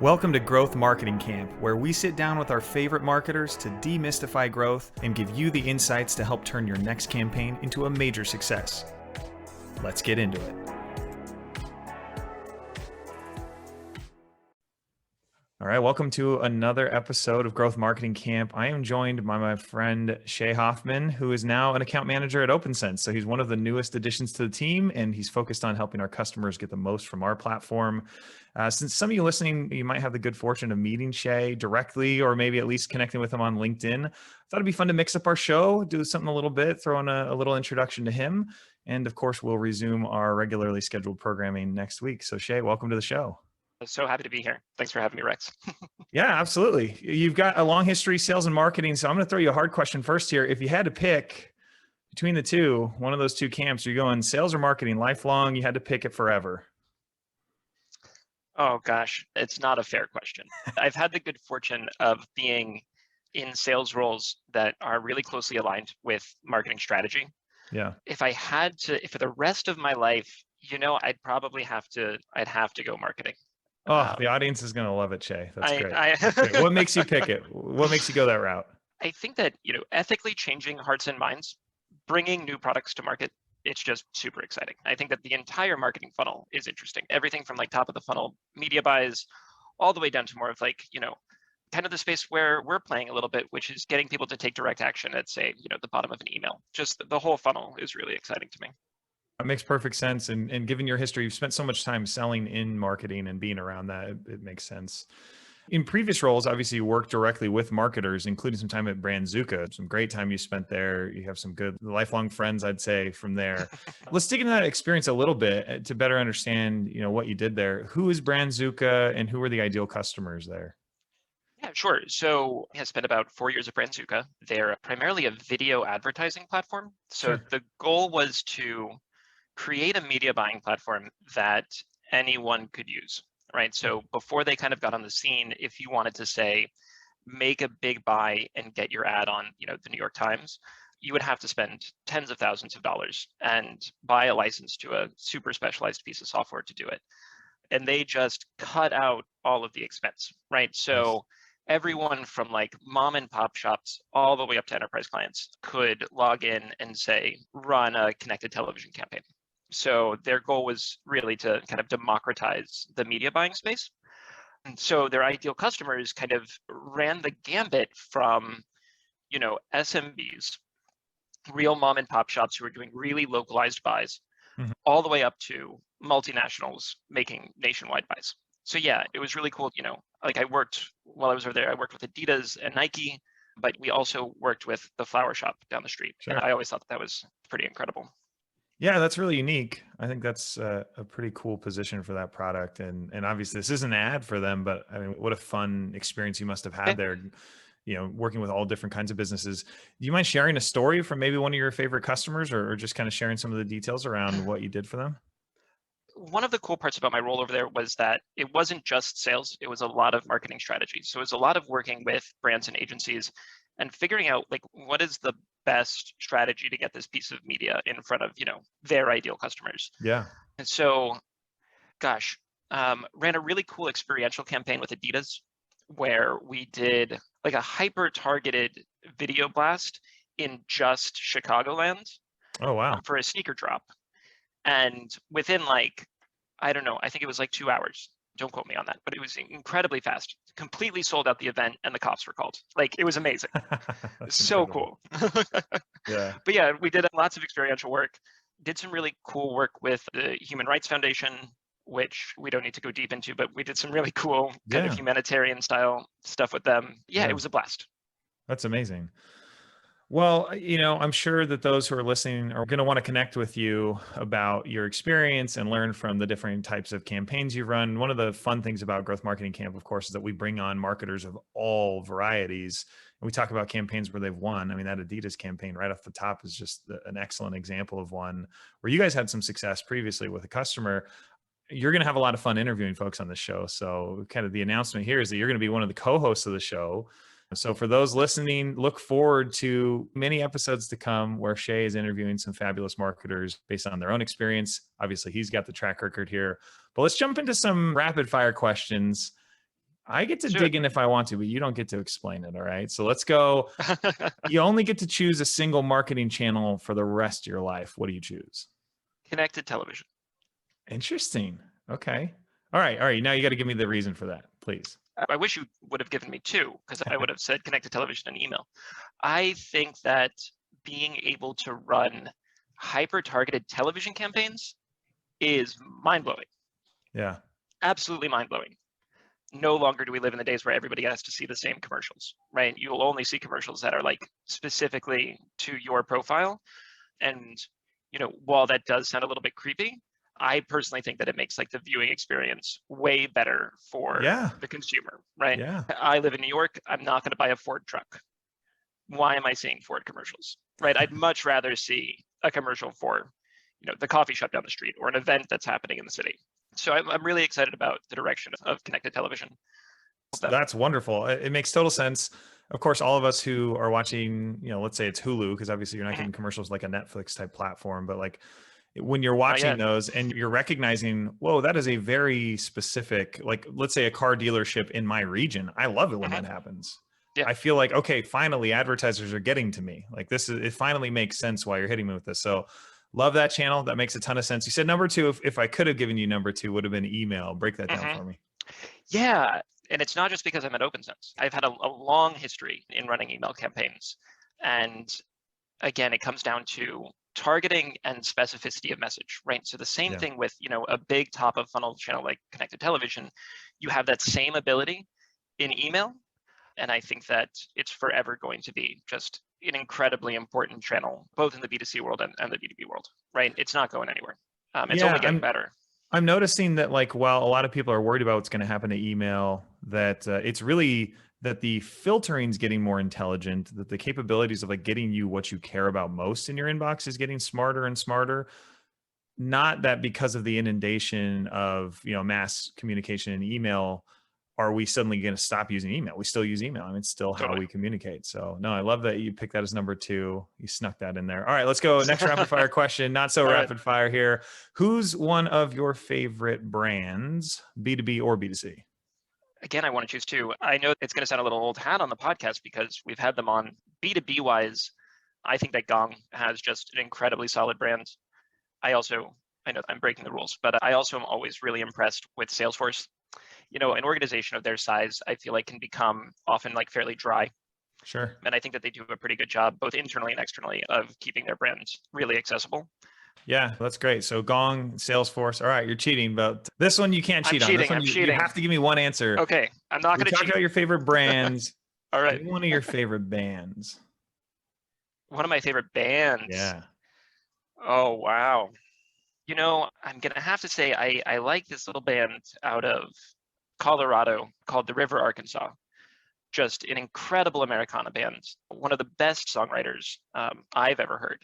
Welcome to Growth Marketing Camp, where we sit down with our favorite marketers to demystify growth and give you the insights to help turn your next campaign into a major success. Let's get into it. All right, welcome to another episode of Growth Marketing Camp. I am joined by my friend Shea Hoffman, who is now an account manager at Opensense. So he's one of the newest additions to the team, and he's focused on helping our customers get the most from our platform. Since some of you listening, you might have the good fortune of meeting Shea directly, or maybe at least connecting with him on LinkedIn. I thought it'd be fun to mix up our show, do something a little bit, throw in a little introduction to him. And of course, we'll resume our regularly scheduled programming next week. So Shea, welcome to the show. So happy to be here. Thanks for having me, Rex. Yeah, absolutely. You've got a long history, sales and marketing. So I'm going to throw you a hard question first here. If you had to pick between the two, one of those two camps, are you going sales or marketing lifelong? You had to pick it forever. Oh gosh, it's not a fair question. I've had the good fortune of being in sales roles that are really closely aligned with marketing strategy. Yeah. If I had to, for the rest of my life, I'd have to go marketing. Oh, the audience is going to love it, Shea. That's great. That's great. What makes you pick it? What makes you go that route? I think that, ethically changing hearts and minds, bringing new products to market, it's just super exciting. I think that the entire marketing funnel is interesting. Everything from like top of the funnel media buys all the way down to more of like, kind of the space where we're playing a little bit, which is getting people to take direct action at, say, the bottom of an email. Just the whole funnel is really exciting to me. That makes perfect sense. And given your history, you've spent so much time selling in marketing and being around that, it makes sense. In previous roles, obviously you worked directly with marketers, including some time at Brandzuka, some great time you spent there. You have some good lifelong friends, I'd say, from there. Let's dig into that experience a little bit to better understand, what you did there. Who is Brandzuka and who are the ideal customers there? Yeah, sure. So I spent about 4 years at Brandzuka. They're primarily a video advertising platform. So Sure. the goal was to create a media buying platform that anyone could use, right? So before they kind of got on the scene, if you wanted to say, make a big buy and get your ad on, the New York Times, you would have to spend tens of thousands of dollars and buy a license to a super specialized piece of software to do it. And they just cut out all of the expense, right? So everyone from like mom and pop shops all the way up to enterprise clients could log in and say, run a connected television campaign. So their goal was really to kind of democratize the media buying space. And so their ideal customers kind of ran the gambit from, SMBs, real mom and pop shops who were doing really localized buys, all the way up to multinationals making nationwide buys. So yeah, it was really cool. Like while I was over there, I worked with Adidas and Nike, but we also worked with the flower shop down the street. Sure. And I always thought that was pretty incredible. Yeah, that's really unique. I think that's a pretty cool position for that product. And obviously this isn't an ad for them, but I mean, what a fun experience you must have had there, working with all different kinds of businesses. Do you mind sharing a story from maybe one of your favorite customers or just kind of sharing some of the details around what you did for them? One of the cool parts about my role over there was that it wasn't just sales, it was a lot of marketing strategy. So it was a lot of working with brands and agencies and figuring out like what is the best strategy to get this piece of media in front of, their ideal customers. Yeah. And so, ran a really cool experiential campaign with Adidas where we did like a hyper targeted video blast in just Chicagoland. Oh, wow. For a sneaker drop. And within I don't know, I think it was like 2 hours. Don't quote me on that, but it was incredibly fast. Completely sold out the event and the cops were called. Like it was amazing. So incredible. Cool. Yeah. But yeah, we did lots of experiential work, did some really cool work with the Human Rights Foundation, which we don't need to go deep into, but we did some really cool kind of humanitarian style stuff with them. Yeah, it was a blast. That's amazing. Well, I'm sure that those who are listening are going to want to connect with you about your experience and learn from the different types of campaigns you run. One of the fun things about Growth Marketing Camp, of course, is that we bring on marketers of all varieties. And we talk about campaigns where they've won. I mean, that Adidas campaign right off the top is just an excellent example of one where you guys had some success previously with a customer. You're going to have a lot of fun interviewing folks on the show. So kind of the announcement here is that you're going to be one of the co-hosts of the show. So for those listening, look forward to many episodes to come where Shea is interviewing some fabulous marketers based on their own experience. Obviously, he's got the track record here. But let's jump into some rapid fire questions. I get to Let's do dig in if I want to, but you don't get to explain it. All right. So let's go. it. You only get to choose a single marketing channel for the rest of your life. What do you choose? Connected television. Interesting. Okay. All right. All right. Now you got to give me the reason for that, please. I wish you would have given me two, because I would have said connected television and email. I think that being able to run hyper-targeted television campaigns is mind-blowing. Yeah. Absolutely mind-blowing. No longer do we live in the days where everybody has to see the same commercials, right? You'll only see commercials that are like specifically to your profile. And, while that does sound a little bit creepy, I personally think that it makes like the viewing experience way better for Yeah. the consumer, right? Yeah. I live in New York. I'm not going to buy a Ford truck. Why am I seeing Ford commercials, right? I'd much rather see a commercial for, the coffee shop down the street or an event that's happening in the city. So I'm really excited about the direction of connected television. That's wonderful. It makes total sense. Of course, all of us who are watching, let's say it's Hulu, because obviously you're not getting commercials like a Netflix type platform, but like when you're watching those and you're recognizing, whoa, that is a very specific, like let's say a car dealership in my region. I love it when that happens. Yeah. I feel like, okay, finally advertisers are getting to me. Like it finally makes sense why you're hitting me with this. So love that channel. That makes a ton of sense. You said number two, if I could have given you number two, would have been email. Break that down for me. Yeah. And it's not just because I'm at Opensense. I've had a long history in running email campaigns. And again, it comes down to targeting and specificity of message, right? So the same thing with, a big top of funnel channel like connected television, you have that same ability in email. And I think that it's forever going to be just an incredibly important channel, both in the B2C world and the B2B world, right? It's not going anywhere. It's only getting better. I'm noticing that like while a lot of people are worried about what's going to happen to email, that it's really that the filtering is getting more intelligent, that the capabilities of like getting you what you care about most in your inbox is getting smarter and smarter. Not that because of the inundation of mass communication and email, are we suddenly going to stop using email? We still use email. I mean, it's still how we communicate. So no, I love that you picked that as number two. You snuck that in there. All right, let's go. Next rapid fire question. Not so rapid fire here. Who's one of your favorite brands, B2B or B2C? Again, I want to choose two. I know it's going to sound a little old hat on the podcast because we've had them on. B2B wise, I think that Gong has just an incredibly solid brand. I know I'm breaking the rules, but I also am always really impressed with Salesforce. An organization of their size, I feel like can become often like fairly dry. Sure. And I think that they do a pretty good job, both internally and externally, of keeping their brands really accessible. Yeah, that's great. So Gong, Salesforce. All right, you're cheating, but this one you can't cheat on. This one you have to give me one answer. Okay, I'm not going to cheat. Talk about your favorite brands. All right. Give me one of your favorite bands. One of my favorite bands. Yeah. Oh, wow. I'm going to have to say I like this little band out of Colorado called the River Arkansas. Just an incredible Americana band. One of the best songwriters I've ever heard.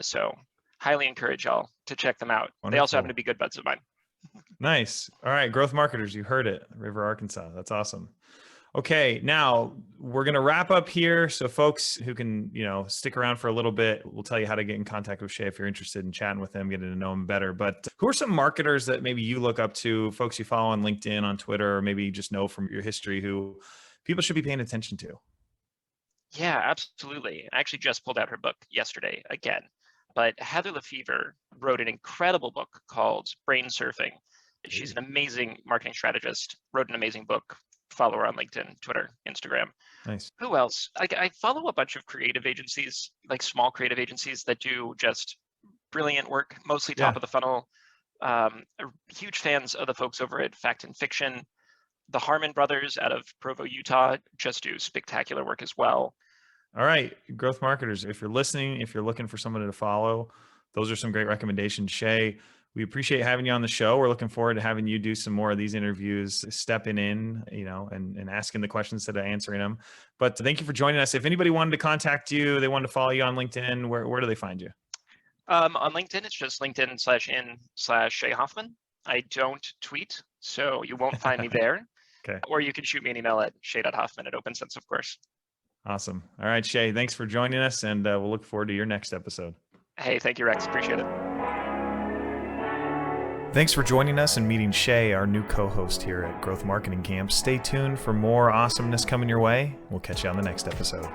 So highly encourage y'all to check them out. Wonderful. They also happen to be good buds of mine. Nice. All right, growth marketers, you heard it. River Arkansas. That's awesome. Okay, now we're going to wrap up here. So folks who can, stick around for a little bit, we'll tell you how to get in contact with Shea if you're interested in chatting with him, getting to know him better. But who are some marketers that maybe you look up to, folks you follow on LinkedIn, on Twitter, or maybe just know from your history who people should be paying attention to? Yeah, absolutely. I actually just pulled out her book yesterday again. But Heather Lefevre wrote an incredible book called Brain Surfing. She's an amazing marketing strategist, wrote an amazing book. Follow her on LinkedIn, Twitter, Instagram. Nice. Who else? I follow a bunch of creative agencies, like small creative agencies that do just brilliant work, mostly top of the funnel. Huge fans of the folks over at Fact and Fiction. The Harmon brothers out of Provo, Utah, just do spectacular work as well. All right, growth marketers, if you're listening, if you're looking for someone to follow, those are some great recommendations. Shea, we appreciate having you on the show. We're looking forward to having you do some more of these interviews, stepping in, and asking the questions instead of answering them. But thank you for joining us. If anybody wanted to contact you, they wanted to follow you on LinkedIn, where do they find you? On LinkedIn, it's just LinkedIn/in/Shea Hoffman. I don't tweet, so you won't find me there. Okay. Or you can shoot me an email at shea.hoffman@Opensense, of course. Awesome. All right, Shea, thanks for joining us, and we'll look forward to your next episode. Hey, thank you, Rex. Appreciate it. Thanks for joining us and meeting Shea, our new co-host here at Growth Marketing Camp. Stay tuned for more awesomeness coming your way. We'll catch you on the next episode.